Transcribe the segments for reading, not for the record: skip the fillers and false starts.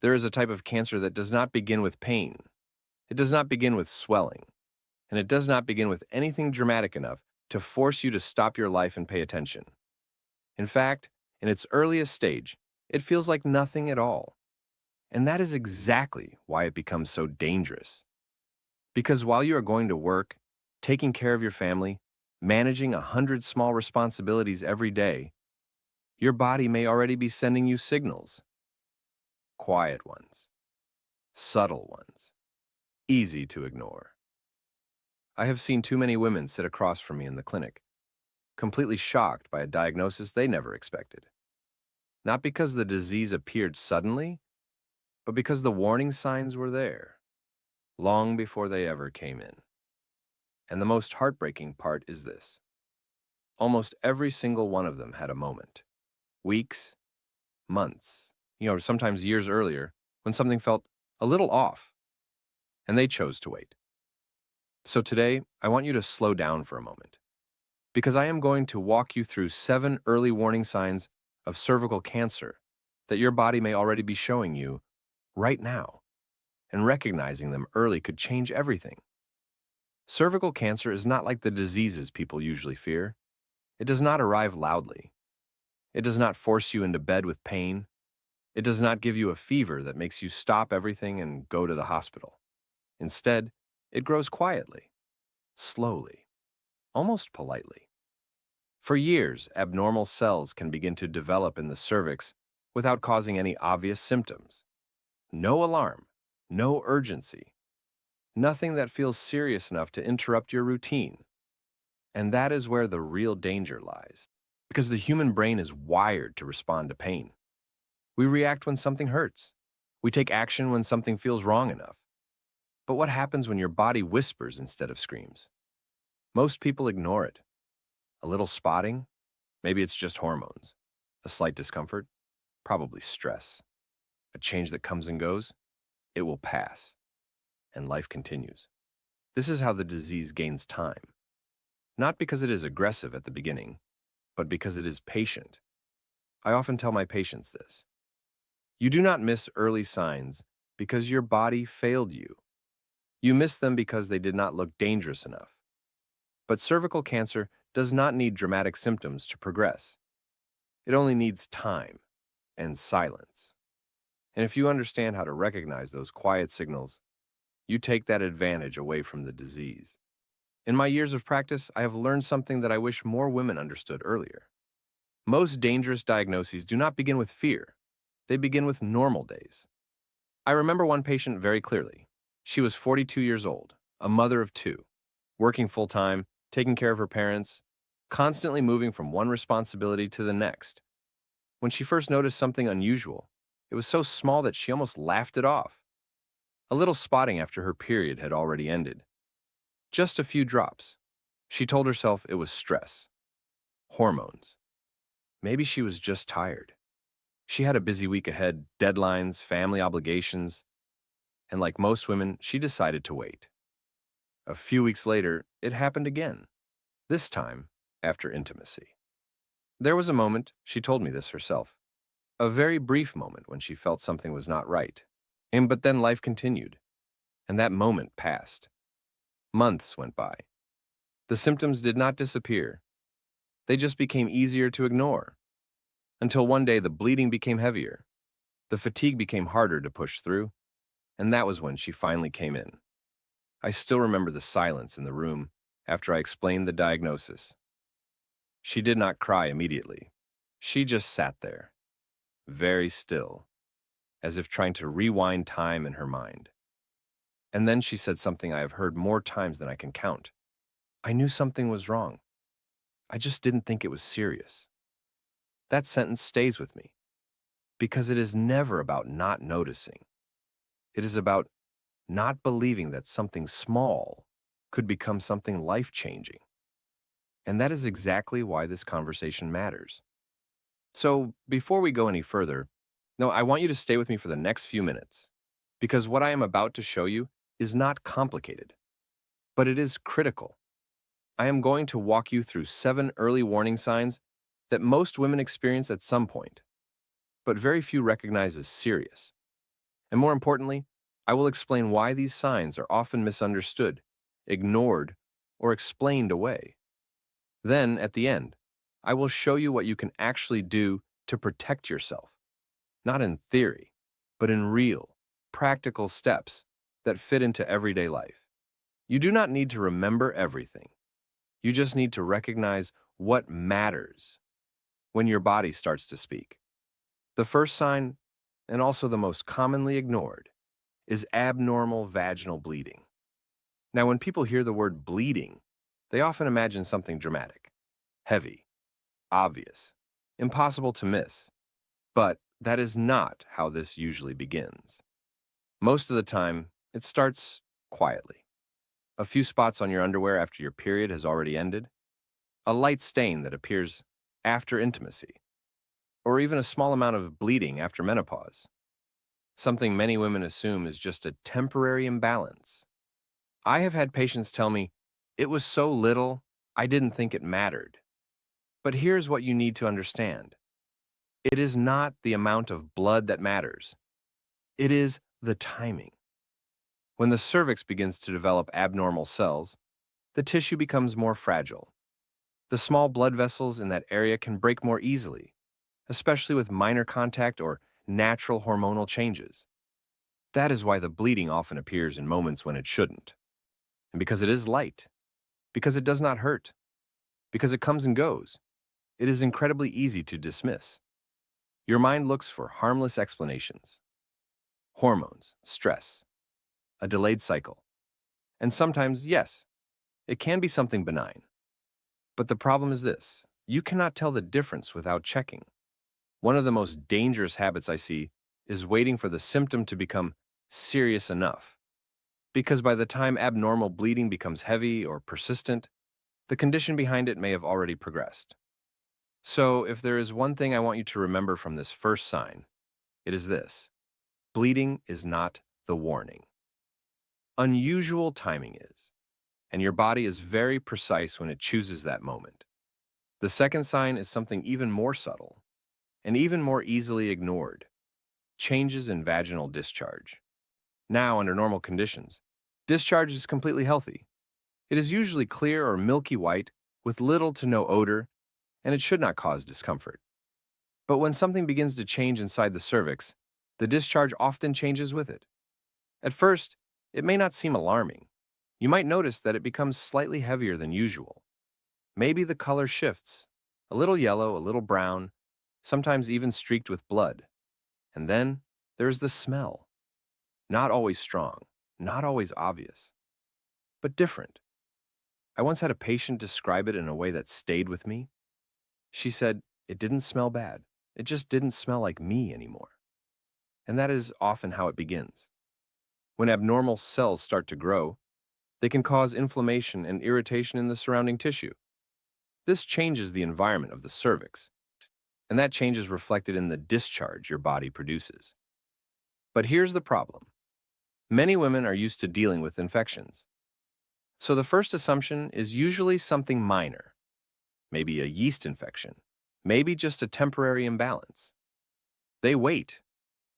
There is a type of cancer that does not begin with pain. It does not begin with swelling, and it does not begin with anything dramatic enough to force you to stop your life and pay attention. In fact, in its earliest stage, it feels like nothing at all. And that is exactly why it becomes so dangerous. Because while you are going to work, taking care of your family, managing 100 small responsibilities every day, your body may already be sending you signals. Quiet ones, subtle ones, easy to ignore. I have seen too many women sit across from me in the clinic, completely shocked by a diagnosis they never expected. Not because the disease appeared suddenly, but because the warning signs were there, long before they ever came in. And the most heartbreaking part is this. Almost every single one of them had a moment, weeks, months, sometimes years earlier, when something felt a little off, and they chose to wait. So today, I want you to slow down for a moment, because I am going to walk you through 7 early warning signs of cervical cancer that your body may already be showing you right now, and recognizing them early could change everything. Cervical cancer is not like the diseases people usually fear. It does not arrive loudly. It does not force you into bed with pain. It does not give you a fever that makes you stop everything and go to the hospital. Instead, it grows quietly, slowly, almost politely. For years, abnormal cells can begin to develop in the cervix without causing any obvious symptoms. No alarm, no urgency, nothing that feels serious enough to interrupt your routine. And that is where the real danger lies, because the human brain is wired to respond to pain. We react when something hurts. We take action when something feels wrong enough. But what happens when your body whispers instead of screams? Most people ignore it. A little spotting? Maybe it's just hormones. A slight discomfort? Probably stress. A change that comes and goes? It will pass. And life continues. This is how the disease gains time. Not because it is aggressive at the beginning, but because it is patient. I often tell my patients this. You do not miss early signs because your body failed you. You miss them because they did not look dangerous enough. But cervical cancer does not need dramatic symptoms to progress. It only needs time and silence. And if you understand how to recognize those quiet signals, you take that advantage away from the disease. In my years of practice, I have learned something that I wish more women understood earlier. Most dangerous diagnoses do not begin with fear. They begin with normal days. I remember one patient very clearly. She was 42 years old, a mother of 2, working full-time, taking care of her parents, constantly moving from one responsibility to the next. When she first noticed something unusual, it was so small that she almost laughed it off. A little spotting after her period had already ended. Just a few drops. She told herself it was stress, hormones. Maybe she was just tired. She had a busy week ahead, deadlines, family obligations, and like most women, she decided to wait. A few weeks later, it happened again, this time after intimacy. There was a moment, she told me this herself, a very brief moment when she felt something was not right. But then life continued, and that moment passed. Months went by. The symptoms did not disappear. They just became easier to ignore. Until one day the bleeding became heavier. The fatigue became harder to push through, and that was when she finally came in. I still remember the silence in the room after I explained the diagnosis. She did not cry immediately. She just sat there, very still, as if trying to rewind time in her mind. And then she said something I have heard more times than I can count. I knew something was wrong. I just didn't think it was serious. That sentence stays with me, because it is never about not noticing. It is about not believing that something small could become something life-changing. And that is exactly why this conversation matters. So, before we go any further, no, I want you to stay with me for the next few minutes, because what I am about to show you is not complicated, but it is critical. I am going to walk you through 7 early warning signs that most women experience at some point, but very few recognize as serious. And more importantly, I will explain why these signs are often misunderstood, ignored, or explained away. Then, at the end, I will show you what you can actually do to protect yourself, not in theory, but in real, practical steps that fit into everyday life. You do not need to remember everything. You just need to recognize what matters when your body starts to speak. The first sign, and also the most commonly ignored, is abnormal vaginal bleeding. Now, when people hear the word bleeding, they often imagine something dramatic, heavy, obvious, impossible to miss. But that is not how this usually begins. Most of the time, it starts quietly. A few spots on your underwear after your period has already ended, a light stain that appears after intimacy, or even a small amount of bleeding after menopause. Something many women assume is just a temporary imbalance. I have had patients tell me, "It was so little, I didn't think it mattered." But here's what you need to understand. It is not the amount of blood that matters. It is the timing. When the cervix begins to develop abnormal cells, the tissue becomes more fragile. The small blood vessels in that area can break more easily, especially with minor contact or natural hormonal changes. That is why the bleeding often appears in moments when it shouldn't. And because it is light, because it does not hurt, because it comes and goes, it is incredibly easy to dismiss. Your mind looks for harmless explanations. Hormones, stress, a delayed cycle. And sometimes, yes, it can be something benign. But the problem is this: you cannot tell the difference without checking. One of the most dangerous habits I see is waiting for the symptom to become serious enough. Because by the time abnormal bleeding becomes heavy or persistent, the condition behind it may have already progressed. So, if there is one thing I want you to remember from this first sign, it is this: bleeding is not the warning. Unusual timing is, and your body is very precise when it chooses that moment. The second sign is something even more subtle and even more easily ignored: changes in vaginal discharge. Now, under normal conditions, discharge is completely healthy. It is usually clear or milky white with little to no odor, and it should not cause discomfort. But when something begins to change inside the cervix, the discharge often changes with it. At first, it may not seem alarming. You might notice that it becomes slightly heavier than usual. Maybe the color shifts, a little yellow, a little brown, sometimes even streaked with blood. And then there's the smell. Not always strong, not always obvious, but different. I once had a patient describe it in a way that stayed with me. She said, "It didn't smell bad. It just didn't smell like me anymore." And that is often how it begins. When abnormal cells start to grow, they can cause inflammation and irritation in the surrounding tissue. This changes the environment of the cervix, and that change is reflected in the discharge your body produces. But here's the problem. Many women are used to dealing with infections. So the first assumption is usually something minor, maybe a yeast infection, maybe just a temporary imbalance. They wait.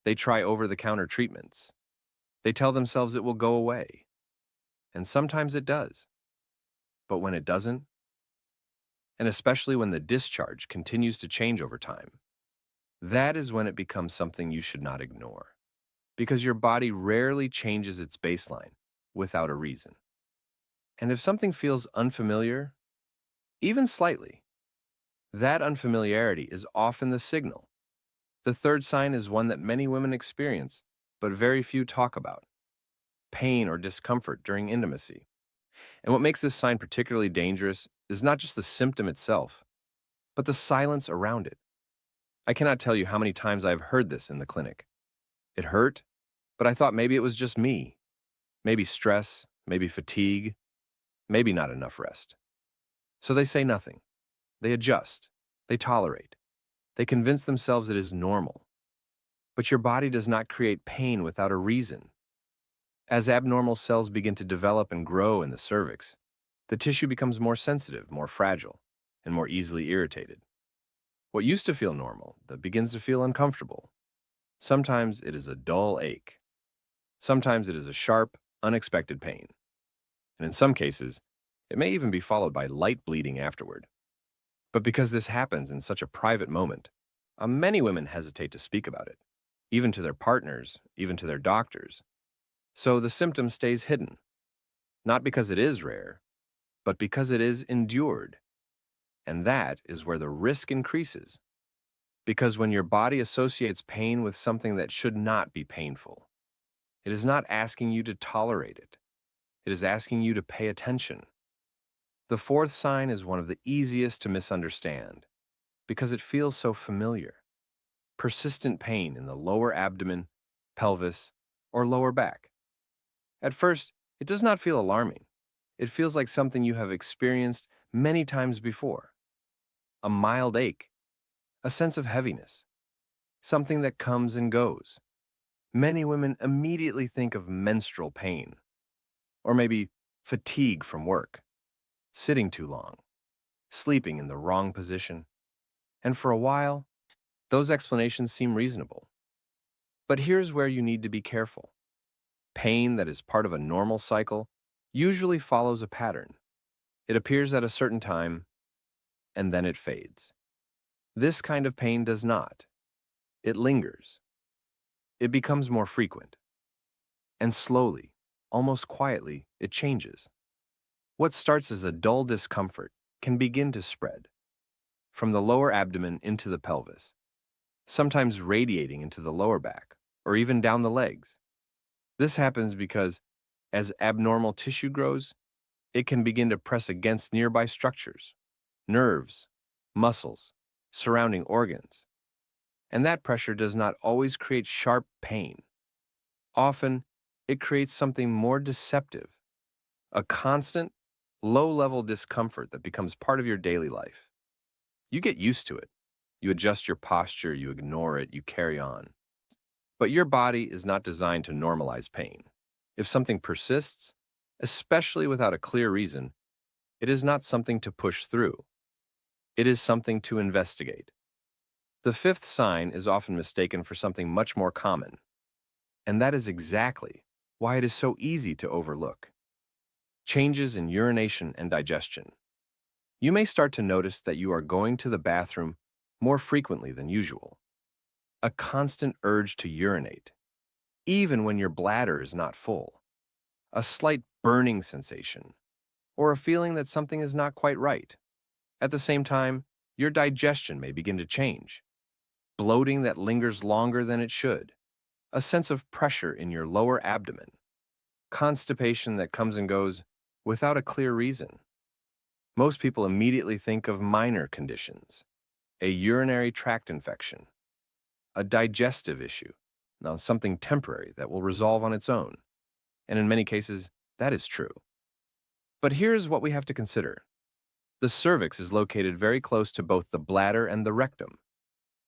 They try over-the-counter treatments. They tell themselves it will go away. And sometimes it does. But when it doesn't, and especially when the discharge continues to change over time, that is when it becomes something you should not ignore. Because your body rarely changes its baseline without a reason. And if something feels unfamiliar, even slightly, that unfamiliarity is often the signal. The third sign is one that many women experience, but very few talk about: pain or discomfort during intimacy. And what makes this sign particularly dangerous is not just the symptom itself, but the silence around it. I cannot tell you how many times I've heard this in the clinic. "It hurt, but I thought maybe it was just me. Maybe stress, maybe fatigue, maybe not enough rest." So they say nothing. They adjust. They tolerate. They convince themselves it is normal. But your body does not create pain without a reason. As abnormal cells begin to develop and grow in the cervix, the tissue becomes more sensitive, more fragile, and more easily irritated. What used to feel normal that begins to feel uncomfortable. Sometimes it is a dull ache, Sometimes it is a sharp, unexpected pain, and in some cases, it may even be followed by light bleeding afterward. But because this happens in such a private moment, many women hesitate to speak about it, even to their partners, even to their doctors. So the symptom stays hidden, not because it is rare, but because it is endured. And that is where the risk increases. Because when your body associates pain with something that should not be painful, it is not asking you to tolerate it. It is asking you to pay attention. The fourth sign is one of the easiest to misunderstand because it feels so familiar. Persistent pain in the lower abdomen, pelvis, or lower back. At first, it does not feel alarming. It feels like something you have experienced many times before. A mild ache, a sense of heaviness, something that comes and goes. Many women immediately think of menstrual pain, or maybe fatigue from work, sitting too long, sleeping in the wrong position, and for a while, those explanations seem reasonable. But here's where you need to be careful. Pain that is part of a normal cycle usually follows a pattern. It appears at a certain time, and then it fades. This kind of pain does not. It lingers. It becomes more frequent. And slowly, almost quietly, it changes. What starts as a dull discomfort can begin to spread from the lower abdomen into the pelvis, sometimes radiating into the lower back or even down the legs. This happens because as abnormal tissue grows, it can begin to press against nearby structures, nerves, muscles, surrounding organs. And that pressure does not always create sharp pain. Often, it creates something more deceptive, a constant, low-level discomfort that becomes part of your daily life. You get used to it. You adjust your posture, you ignore it, you carry on. But your body is not designed to normalize pain. If something persists, especially without a clear reason, it is not something to push through. It is something to investigate. The fifth sign is often mistaken for something much more common, and that is exactly why it is so easy to overlook. Changes in urination and digestion. You may start to notice that you are going to the bathroom more frequently than usual. A constant urge to urinate, even when your bladder is not full. A slight burning sensation, or a feeling that something is not quite right. At the same time, your digestion may begin to change. Bloating that lingers longer than it should. A sense of pressure in your lower abdomen. Constipation that comes and goes without a clear reason. Most people immediately think of minor conditions. A urinary tract infection. A digestive issue. Now, something temporary that will resolve on its own. And in many cases, that is true. But here's what we have to consider. The cervix is located very close to both the bladder and the rectum.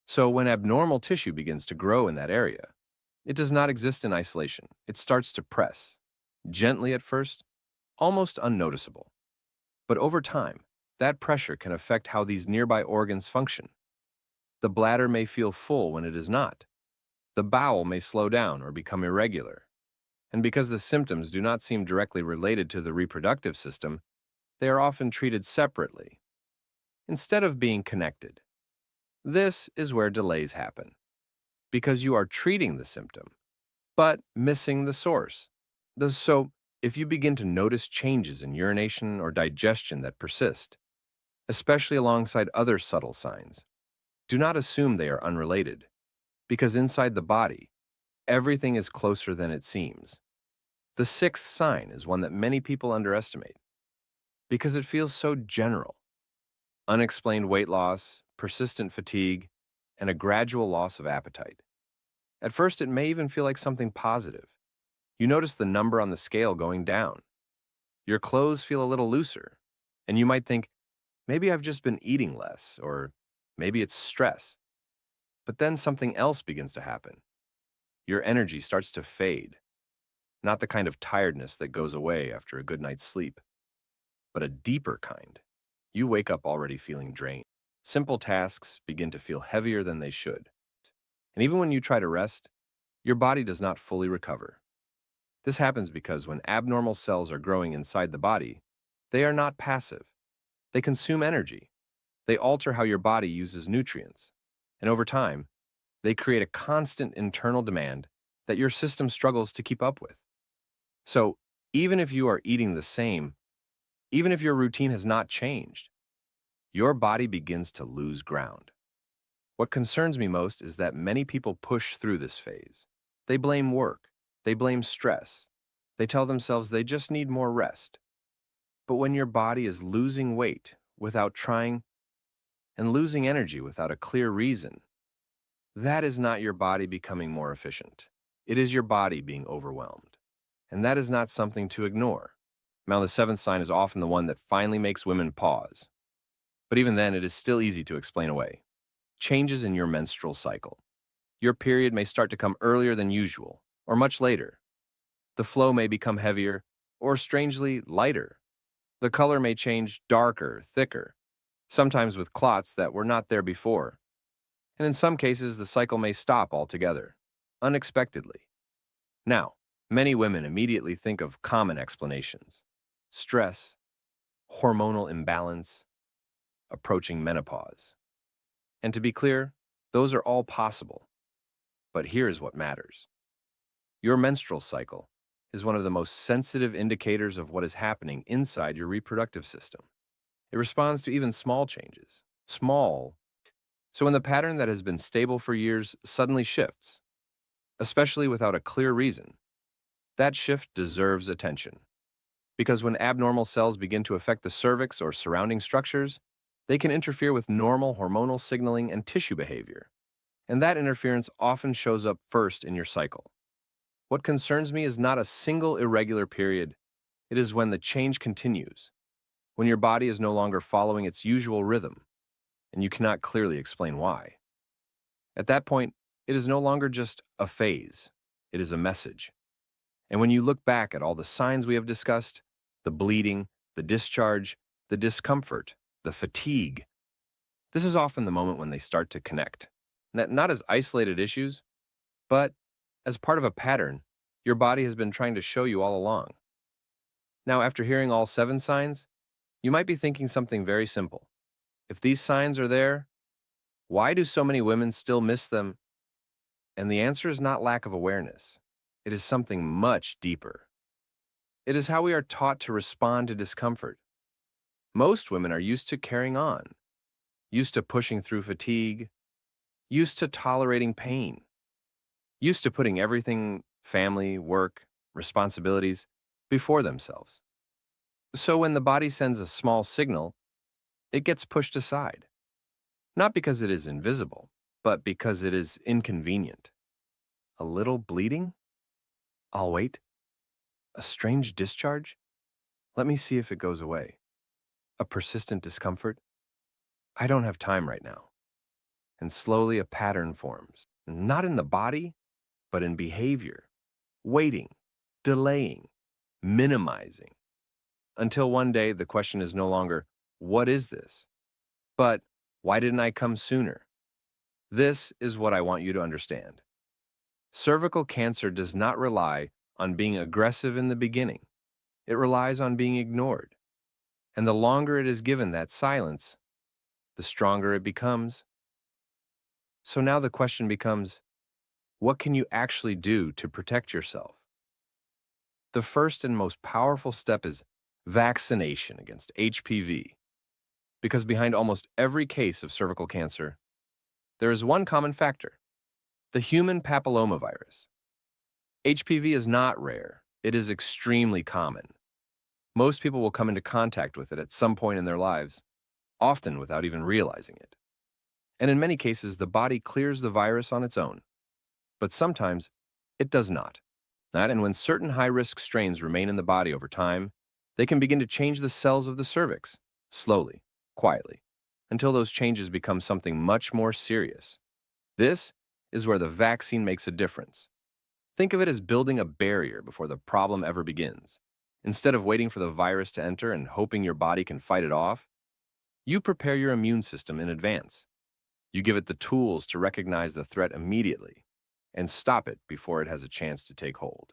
So when abnormal tissue begins to grow in that area, it does not exist in isolation. It starts to press, gently at first, almost unnoticeable. But over time, that pressure can affect how these nearby organs function. The bladder may feel full when it is not. The bowel may slow down or become irregular. And because the symptoms do not seem directly related to the reproductive system, they are often treated separately, instead of being connected. This is where delays happen, because you are treating the symptom, but missing the source. So, if you begin to notice changes in urination or digestion that persist, especially alongside other subtle signs, do not assume they are unrelated, because inside the body, everything is closer than it seems. The sixth sign is one that many people underestimate, because it feels so general. Unexplained weight loss, persistent fatigue, and a gradual loss of appetite. At first, it may even feel like something positive. You notice the number on the scale going down. Your clothes feel a little looser, and you might think, maybe I've just been eating less, or maybe it's stress. But then something else begins to happen. Your energy starts to fade. Not the kind of tiredness that goes away after a good night's sleep, but a deeper kind. You wake up already feeling drained. Simple tasks begin to feel heavier than they should. And even when you try to rest, your body does not fully recover. This happens because when abnormal cells are growing inside the body, they are not passive. They consume energy. They alter how your body uses nutrients. And over time, they create a constant internal demand that your system struggles to keep up with. So, even if you are eating the same, even if your routine has not changed, your body begins to lose ground. What concerns me most is that many people push through this phase. They blame work. They blame stress. They tell themselves they just need more rest. But when your body is losing weight without trying and losing energy without a clear reason, that is not your body becoming more efficient. It is your body being overwhelmed. And that is not something to ignore. Now, the seventh sign is often the one that finally makes women pause. But even then, it is still easy to explain away. Changes in your menstrual cycle. Your period may start to come earlier than usual, or much later. The flow may become heavier, or strangely lighter. The color may change darker, thicker, sometimes with clots that were not there before. And in some cases, the cycle may stop altogether, unexpectedly. Now, many women immediately think of common explanations: stress, hormonal imbalance, approaching menopause. And to be clear, those are all possible. But here is what matters. Your menstrual cycle is one of the most sensitive indicators of what is happening inside your reproductive system. It responds to even small changes. Small. So when the pattern that has been stable for years suddenly shifts, especially without a clear reason, that shift deserves attention. Because when abnormal cells begin to affect the cervix or surrounding structures, they can interfere with normal hormonal signaling and tissue behavior. And that interference often shows up first in your cycle. What concerns me is not a single irregular period. It is when the change continues, when your body is no longer following its usual rhythm, and you cannot clearly explain why. At that point, it is no longer just a phase, it is a message. And when you look back at all the signs we have discussed, the bleeding, the discharge, the discomfort, the fatigue, this is often the moment when they start to connect. Not as isolated issues, but as part of a pattern your body has been trying to show you all along. Now, after hearing all 7 signs, you might be thinking something very simple. If these signs are there, why do so many women still miss them? And the answer is not lack of awareness. It is something much deeper. It is how we are taught to respond to discomfort. Most women are used to carrying on, used to pushing through fatigue, used to tolerating pain, used to putting everything, family, work, responsibilities, before themselves. So when the body sends a small signal, it gets pushed aside. Not because it is invisible, but because it is inconvenient. A little bleeding? I'll wait. A strange discharge? Let me see if it goes away. A persistent discomfort? I don't have time right now. And slowly a pattern forms, not in the body, but in behavior. Waiting, delaying, minimizing. Until one day the question is no longer, what is this? But why didn't I come sooner? This is what I want you to understand. Cervical cancer does not rely on being aggressive in the beginning. It relies on being ignored. And the longer it is given that silence, the stronger it becomes. So now the question becomes, what can you actually do to protect yourself? The first and most powerful step is vaccination against HPV. Because behind almost every case of cervical cancer, there is one common factor: the human papillomavirus. HPV is not rare, it is extremely common. Most people will come into contact with it at some point in their lives, often without even realizing it. And in many cases, the body clears the virus on its own. But sometimes, it does not. And when certain high-risk strains remain in the body over time, they can begin to change the cells of the cervix, slowly, quietly, until those changes become something much more serious. This is where the vaccine makes a difference. Think of it as building a barrier before the problem ever begins. Instead of waiting for the virus to enter and hoping your body can fight it off, you prepare your immune system in advance. You give it the tools to recognize the threat immediately and stop it before it has a chance to take hold.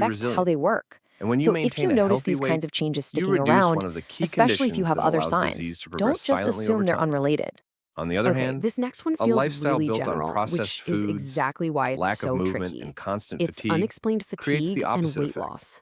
you affect how resilient. they work. And when you So if maintain you a notice healthy these kinds weight, of changes you sticking reduce one around, of the key especially if you conditions have that other allows signs, disease to don't progress just silently over assume they're time. unrelated. On the other Okay, hand, this next one a feels lifestyle really built on general, processed which is foods, exactly why it's lack of so movement, tricky. and constant It's fatigue unexplained creates the fatigue and opposite weight effect. loss.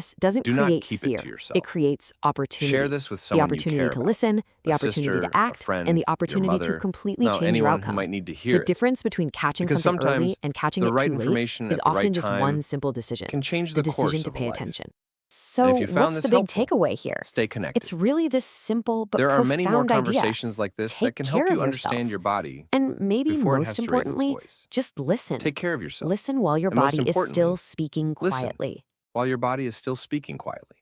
awareness doesn't Do not create keep it fear. to It yourself. creates Share opportunity. this with The someone you opportunity care to about, listen, the a opportunity to sister, a act, and friend, the your opportunity to mother, completely no, change your anyone who outcome. might need to The hear it. difference between catching Because something sometimes early and catching the it right too late information is at the right often just one time simple decision: can change the the decision course to of a pay life. attention. And if So, you found what's this the big helpful, takeaway here? stay connected. It's really this simple but There are many more profound idea. conversations like this that Take can help care you of understand yourself. your body And maybe before it most has to raise its importantly, voice. just listen. Take care of yourself. Listen while your And most body is still importantly, speaking listen quietly. while your body is still speaking quietly.